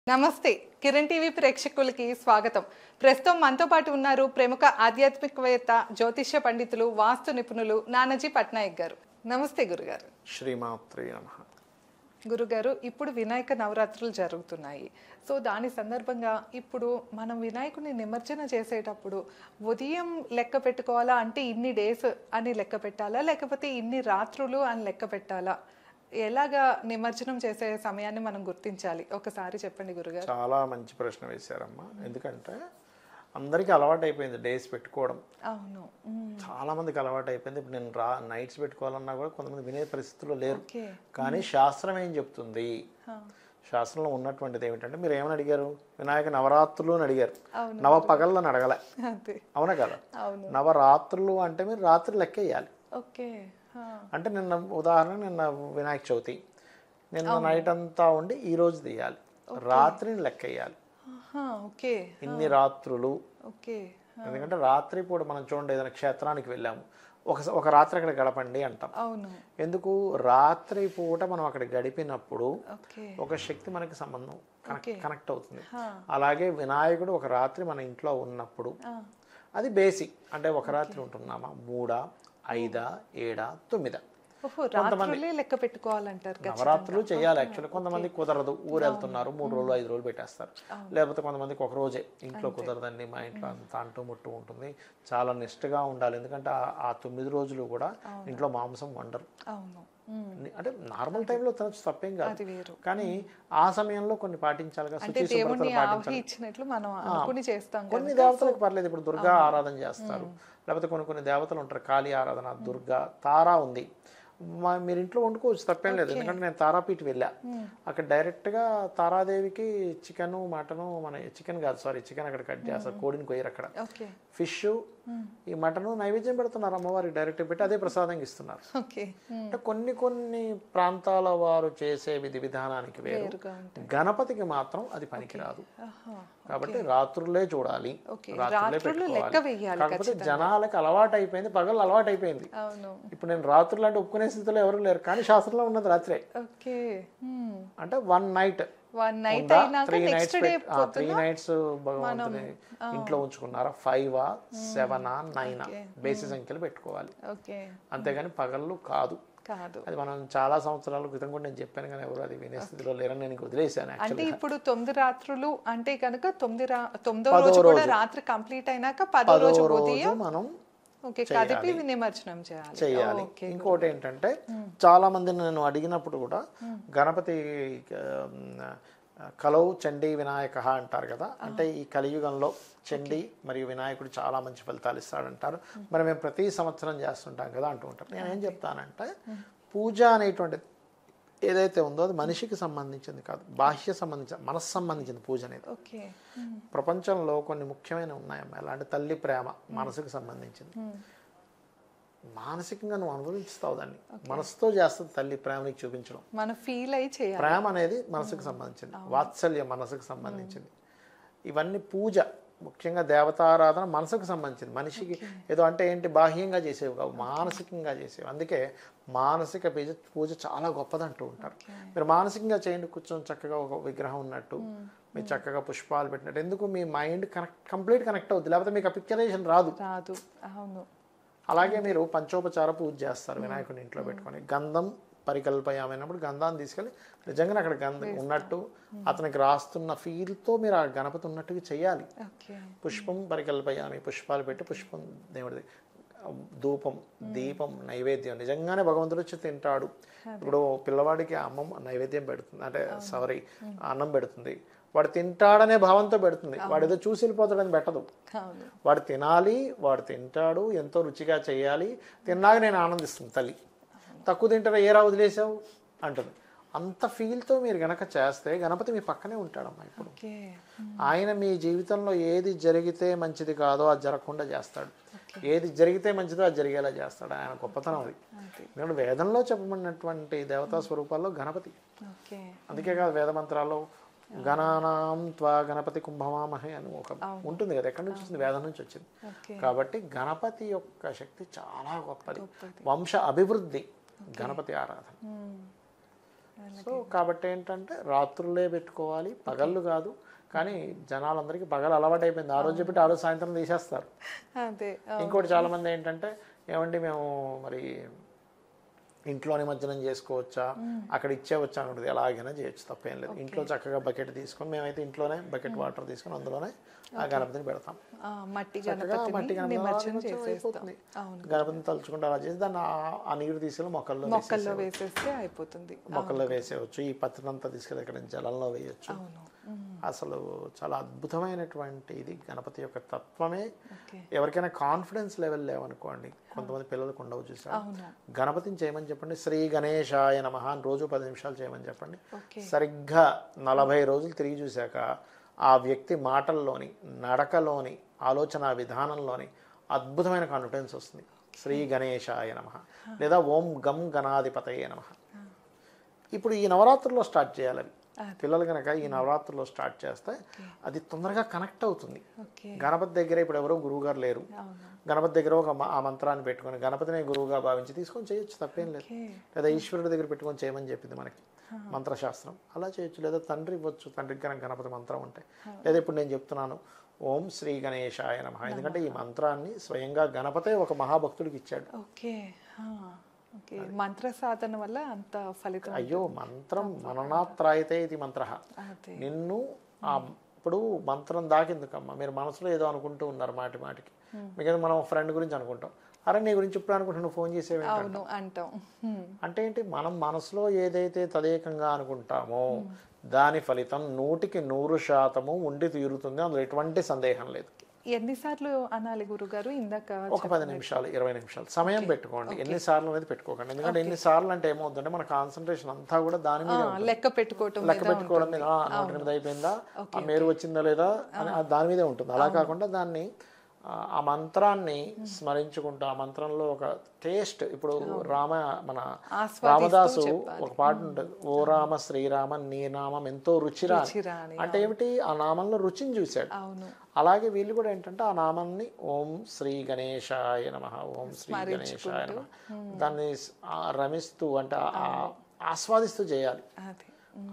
నమస్తే కిరణ్ టీవీ ప్రేక్షకులకి స్వాగతం. ప్రస్తుతం మనతో పాటు ఉన్నారు ప్రముఖ ఆధ్యాత్మికవేత్త, జ్యోతిష్య పండితులు, వాస్తు నిపుణులు నానాజీ పట్నాయక్ గారు. నమస్తే గురుగారు. శ్రీమాత్రే నమః. గురుగారు, ఇప్పుడు వినాయక నవరాత్రులు జరుగుతున్నాయి. సో దాని సందర్భంగా ఇప్పుడు మనం వినాయకుడిని నిమజ్జన చేసేటప్పుడు ఉదయం లెక్క పెట్టుకోవాలా, అంటే ఇన్ని డేస్ అని లెక్క పెట్టాలా, లేకపోతే ఇన్ని రాత్రులు అని లెక్క పెట్టాలా? ఎలాగా నిమజ్జనం చేసే సమయాన్ని మనం గుర్తించాలి, ఒకసారి చెప్పండి గురుగారు. చాలా మంచి ప్రశ్న వేశారమ్మా. ఎందుకంటే అందరికీ అలవాటు అయిపోయింది డేస్ పెట్టుకోవడం. అవును. చాలా మందికి అలవాటు అయిపోయింది. ఇప్పుడు నేను నైట్స్ పెట్టుకోవాలన్నా కూడా కొంతమంది వినే పరిస్థితుల్లో లేరు. ఓకే. కానీ శాస్త్రం ఏం చెప్తుంది, శాస్త్రంలో ఉన్నటువంటిది ఏమిటంటే, మీరు ఏమని అడిగారు, వినాయక నవరాత్రులు అని అడిగారు, అవును. నవ పగళ్ళని అడగలే. అంతే. అవునా కదా? అవును. నవరాత్రులు అంటే మీరు రాత్రి లెక్క వేయాలి. ఓకే. అంటే నిన్న ఉదాహరణ, నిన్న వినాయక చవితి, నిన్న నైట్ అంతా ఉండి ఈ రోజు తీయాలి, రాత్రిని లెక్క వేయాలి. ఓకే. ఇన్ని రాత్రులు. ఓకే. ఎందుకంటే రాత్రి పూట మనం చూడండి, ఏదైనా క్షేత్రానికి వెళ్ళాము, ఒక రాత్రి అక్కడ గడపండి అంటాం. అవును. ఎందుకు? రాత్రి పూట మనం అక్కడ గడిపినప్పుడు ఓకే. ఒక శక్తి మనకి సంబంధం కనెక్ట్ అవుతుంది. అలాగే వినాయకుడు ఒక రాత్రి మన ఇంట్లో ఉన్నప్పుడు అది బేసిక్. అంటే ఒక రాత్రి ఉంటున్నామా, 3, 5, 7, 9. రాత్రులే లెక్క పెట్టుకోవాలంటారు. నవరాత్రులు చేయాలి యాక్చువల్లీ. కొంతమంది కుదరదు, ఊరు వెళ్తున్నారు, 3 రోజులు 5 రోజులు పెట్టేస్తారు. లేకపోతే కొంతమందికి ఒక రోజే, ఇంట్లో కుదరదండి, మా ఇంట్లో అంత అంటూ ముట్టు ఉంటుంది, చాలా నిష్ఠగా ఉండాలి. ఎందుకంటే ఆ 9 రోజులు కూడా ఇంట్లో మాంసం వండరు. అంటే నార్మల్ టైంలో తినచ్చు, తప్పేం కాదు. కానీ ఆ సమయంలో కొన్ని పాటించాలి కదా, శుచి శుభ్రతలు పాటించాలి. కొన్ని దేవతలకు పర్లేదు. ఇప్పుడు దుర్గా ఆరాధన చేస్తారు, లేకపోతే కొన్ని దేవతలు ఉంటారు, కాళీ ఆరాధన, దుర్గా, తారా ఉంది, మీరు ఇంట్లో వండుకోవచ్చు, తప్పేం లేదు. ఎందుకంటే నేను తారాపీఠ వెళ్ళా, అక్కడ డైరెక్ట్గా తారాదేవికి చికెన్, మటను, మన చికెన్ కాదు, సారీ, చికెన్ అక్కడ కట్ చేస్తారు, కోడిని కొయ్యరు అక్కడ, ఫిష్, ఈ మటను నైవేద్యం పెడుతున్నారు అమ్మవారికి, డైరెక్ట్ పెట్టి అదే ప్రసాదంగా ఇస్తున్నారు. అంటే కొన్ని ప్రాంతాల వారు చేసే విధి విధానానికి వేరు, గణపతికి మాత్రం అది పనికిరాదు. కాబట్టి రాత్రులే చూడాలి, రాత్రులే పెట్టుకోవాలి. కాకపోతే జనాలకు అలవాటు అయిపోయింది, పగలు అలవాటు అయిపోయింది. ఇప్పుడు నేను రాత్రులు అంటే ఒప్పుకునే స్థితిలో ఎవరు లేరు, కానీ శాస్త్రంలో ఉన్నది రాత్రే. అంటే 1 నైట్ 3 నైట్స్ భగవంతుని ఇంట్లో ఉంచుకున్నారా, 5, 7, 9 బేసి సంఖ్యలు పెట్టుకోవాలి, అంతేగాని పగళ్ళు కాదు. అది మనం చాలా సంవత్సరాల క్రితం కూడా నేను చెప్పాను, కానీ ఎవరు అది వినే స్థితిలో లేరని నేను వదిలేసాను. అంటే ఇప్పుడు 9 రాత్రులు అంటే కనుక 9వ రోజు కూడా రాత్రి కంప్లీట్ అయినాక 10వ రోజు ఉదయం మనం కదిపి నిమజ్జనం చేయాలి. ఇంకోటి ఏంటంటే, చాలా మంది నేను అడిగినప్పుడు కూడా గణపతి కలౌ చండీ వినాయక అంటారు కదా, అంటే ఈ కలియుగంలో చండీ మరియు వినాయకుడు చాలా మంచి ఫలితాలు ఇస్తాడంటారు. మరి మేము ప్రతి సంవత్సరం చేస్తుంటాం కదా అంటూ ఉంటారు. నేనేం చెప్తానంటే, పూజ అనేటువంటిది ఏదైతే ఉందో అది మనిషికి సంబంధించింది కాదు, బాహ్య సంబంధించిన, మనస్సు సంబంధించింది పూజ అనేది. ప్రపంచంలో కొన్ని ముఖ్యమైనవి ఉన్నాయమ్మా. ఎలా అంటే, తల్లి ప్రేమ మనసుకు సంబంధించింది, మానసికంగా నువ్వు అనుభవిస్తావు దాన్ని, మనసుతో చేస్తుంది తల్లి ప్రేమ నీకు చూపించడం. ప్రేమ అనేది మనసుకు సంబంధించింది, వాత్సల్యం మనసుకు సంబంధించింది. ఇవన్నీ పూజ, ముఖ్యంగా దేవతారాధన మనసుకు సంబంధించింది. మనిషికి ఏదో అంటే ఏంటి, బాహ్యంగా చేసేవి కావు, మానసికంగా చేసేవి. అందుకే మానసిక పూజ చాలా గొప్పదంటూ ఉంటారు. మీరు మానసికంగా చేయండి, కూర్చొని చక్కగా ఒక విగ్రహం ఉన్నట్టు, మీరు చక్కగా పుష్పాలు పెట్టినట్టు. ఎందుకు? మీ మైండ్ కంప్లీట్ కనెక్ట్ అవుతుంది, లేకపోతే మీకు ఆ పిక్చరైజేషన్ రాదు. అలాగే మీరు పంచోపచార పూజ చేస్తారు వినాయకుడిని ఇంట్లో పెట్టుకొని, గంధం పరికల్పయామైనప్పుడు గంధాన్ని తీసుకెళ్ళి నిజంగానే అక్కడ గంధం ఉన్నట్టు అతనికి రాస్తున్న ఫీల్తో మీరు ఆ గణపతి ఉన్నట్టుగా చేయాలి. పుష్పం పరికల్పయామి, పుష్పాలు పెట్టి, పుష్పం దేవుడిది, ధూపం, దీపం, నైవేద్యం, నిజంగానే భగవంతుడు వచ్చి తింటాడు. ఇప్పుడు పిల్లవాడికి అమ్మమ్మ నైవేద్యం పెడుతుంది, అంటే సారీ అన్నం పెడుతుంది, వాడు తింటాడనే భావంతో పెడుతుంది, వాడు ఏదో చూసి వెళ్ళిపోతాడని పెట్టదు. వాడు తినాలి, వాడు తింటాడు, ఎంతో రుచిగా చేయాలి, తిన్నాక నేను ఆనందిస్తుంది తల్లి. తక్కువ తింటారా, ఏరా వదిలేసావు అంటుంది. అంత ఫీల్తో మీరు గనక చేస్తే గణపతి మీ పక్కనే ఉంటాడమ్మా. ఇప్పుడు ఆయన మీ జీవితంలో ఏది జరిగితే మంచిది కాదో అది జరగకుండా చేస్తాడు, ఏది జరిగితే మంచిదో అది జరిగేలా చేస్తాడు. ఆయన గొప్పతనం అది. ఎందుకంటే వేదంలో చెప్పబడినటువంటి దేవతా స్వరూపాల్లో గణపతి. అందుకే కాదు, వేద మంత్రాల్లో గణానాం త్వా గణపతి కుంభమామహే అని ఒక ఉంటుంది కదా, ఎక్కడి నుంచి వచ్చింది? వేదం నుంచి వచ్చింది. కాబట్టి గణపతి యొక్క శక్తి చాలా గొప్పది, వంశ అభివృద్ధి గణపతి ఆరాధన. సో కాబట్టి ఏంటంటే రాత్రులే పెట్టుకోవాలి, పగళ్ళు కాదు. కానీ జనాలందరికీ పగలు అలవాటు అయిపోయింది. ఆ రోజు పెట్టి ఆ రోజు సాయంత్రం తీసేస్తారు. అదే ఇంకోటి చాలా మంది ఏంటంటే ఏమండి మేము మరి ఇంట్లో నిమజ్జనం చేసుకోవచ్చా, అక్కడ ఇచ్చేవచ్చా అనుకుంటుంది. ఎలాగైనా చేయొచ్చు, తప్పేం లేదు. ఇంట్లో చక్కగా బకెట్ తీసుకొని, మేమైతే ఇంట్లోనే బకెట్ వాటర్ తీసుకొని అందులోనే ఆ గణపతిని పెడతాం. మట్టి చక్కగా మట్టి నిమజ్జనం గణపతి చేసేస్తాం. అయిపోతుంది. గణపతిని తలుచుకుంటే అలా చేసి దాన్ని ఆ నీరు తీసుకెళ్ళి మొక్కల్లో వేసేస్తే అయిపోతుంది. మొక్కల్లో వేసేయచ్చు. ఈ పత్రినంతా తీసుకెళ్ళి ఇక్కడ జలంలో వేయచ్చు. అవును. అసలు చాలా అద్భుతమైనటువంటి ఇది గణపతి యొక్క తత్వమే. ఓకే. ఎవరికైనా కాన్ఫిడెన్స్ లెవెల్ లేవనుకోండి, కొంతమంది పిల్లలకు ఉండవు చూసారు, అవును. గణపతిని చేయమని చెప్పండి. శ్రీ గణేశాయ నమః అని రోజు 10 నిమిషాలు చేయమని చెప్పండి. ఓకే. సరిగ్గా 40 రోజులు తిరిగి చూశాక ఆ వ్యక్తి మాటల్లోని, నడకలోని, ఆలోచన విధానంలోని అద్భుతమైన కాన్ఫిడెన్స్ వస్తుంది. శ్రీ గణేశాయ నమః లేదా ఓం గం గణాధిపతయే నమః. ఇప్పుడు ఈ నవరాత్రుల్లో స్టార్ట్ చేయాలి అవి. పిల్లలు కనుక ఈ నవరాత్రుల్లో స్టార్ట్ చేస్తే అది తొందరగా కనెక్ట్ అవుతుంది. ఓకే. గణపతి దగ్గర ఇప్పుడు ఎవరో గురువుగారు లేరు, అవును. గణపతి దగ్గర ఆ మంత్రాన్ని పెట్టుకొని గణపతిని గురువుగా భావించి తీసుకొని చేయొచ్చు, తప్పేం లేదు. ఓకే. లేదా ఈశ్వరుడి దగ్గర పెట్టుకొని చేయమని చెప్పింది మనకి మంత్రశాస్త్రం, అలా చేయొచ్చు. లేదా తండ్రి ఇవ్వచ్చు, తండ్రికి కనుక గణపతి మంత్రం ఉంటాయి. లేదా ఇప్పుడు నేను చెప్తున్నాను ఓం శ్రీ గణేశాయ నమః, ఎందుకంటే ఈ మంత్రాన్ని స్వయంగా గణపతే ఒక మహాభక్తుడికి ఇచ్చాడు. ఓకే. ఓకే. మంత్ర సాధన వల్ల అంత ఫలితం. అయ్యో, మంత్రం మననాత్రాయితే ఇది మంత్ర. అదే. నిన్ను ఇప్పుడు మంత్రం దాకెందుకమ్మా, మీరు మనసులో ఏదో అనుకుంటూ ఉన్నారు మాటి మాటికి. మీకు మనం ఫ్రెండ్ గురించి అనుకుంటాం, అరే నీ గురించి ఇప్పుడు అనుకుంటున్నా, ఫోన్ చేసేవి అవును అంటాం. అంటే ఏంటి, మనం మనసులో ఏదైతే తదేకంగా అనుకుంటామో దాని ఫలితం 100% ఉండి తీరుతుంది, అందులో ఎటువంటి సందేహం లేదు. ఎన్నిసార్లు అనాలి గురుగారు? ఇందాక ఒక 10 నిమిషాలు 20 నిమిషాలు సమయం పెట్టుకోండి. ఎన్నిసార్లు అనేది పెట్టుకోకండి, ఎందుకంటే ఎన్నిసార్లు అంటే ఏమవుతుందంటే మన కాన్సన్ట్రేషన్ అంతా కూడా దాని మీద లెక్క పెట్టుకోవటం మీద, 108 అయిపోయిందా, ఆ మేరు వచ్చిందా లేదా అని దాని మీదే ఉంటుంది. అలా కాకుండా దాన్ని ఆ మంత్రాన్ని స్మరించుకుంటూ, ఆ మంత్రంలో ఒక టేస్ట్, ఇప్పుడు మన రామదాసు ఒక పాట ఉంటుంది, ఓ రామ శ్రీరామ నీ నామం ఎంతో రుచిరా. అంటే ఏమిటి, ఆ నామంలో రుచిని చూశాడు. అలాగే వీళ్ళు కూడా ఏంటంటే ఆ నామాన్ని ఓం శ్రీ గణేశాయ నమః, ఓం శ్రీ గణేశాయ నమః దాన్ని రమిస్తూ అంటే ఆస్వాదిస్తూ చేయాలి.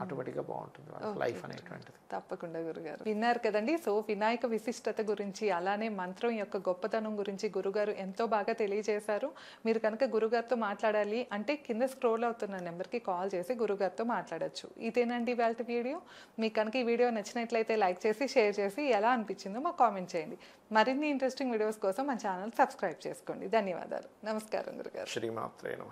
ఆటోమేటిక్గా బాగుంటుంది లైఫ్ అనేటువంటిది. తప్పకుండా గురుగారు. విన్నారు కదండి. సో వినాయక విశిష్టత గురించి, అలానే మంత్రం యొక్క గొప్పతనం గురించి గురుగారు ఎంతో బాగా తెలియజేశారు. మీరు కనుక గురుగారితో మాట్లాడాలి అంటే కింద స్క్రోల్ అవుతున్న నెంబర్కి కాల్ చేసి గురుగారితో మాట్లాడచ్చు. ఇదేనండి ఇవాళ వీడియో. మీకు కనుక ఈ వీడియో నచ్చినట్లయితే లైక్ చేసి, షేర్ చేసి, ఎలా అనిపించిందో మాకు కామెంట్ చేయండి. మరిన్ని ఇంట్రెస్టింగ్ వీడియోస్ కోసం మా ఛానల్ సబ్స్క్రైబ్ చేసుకోండి. ధన్యవాదాలు. నమస్కారం గురుగారు. శ్రీమాత్రే నమః.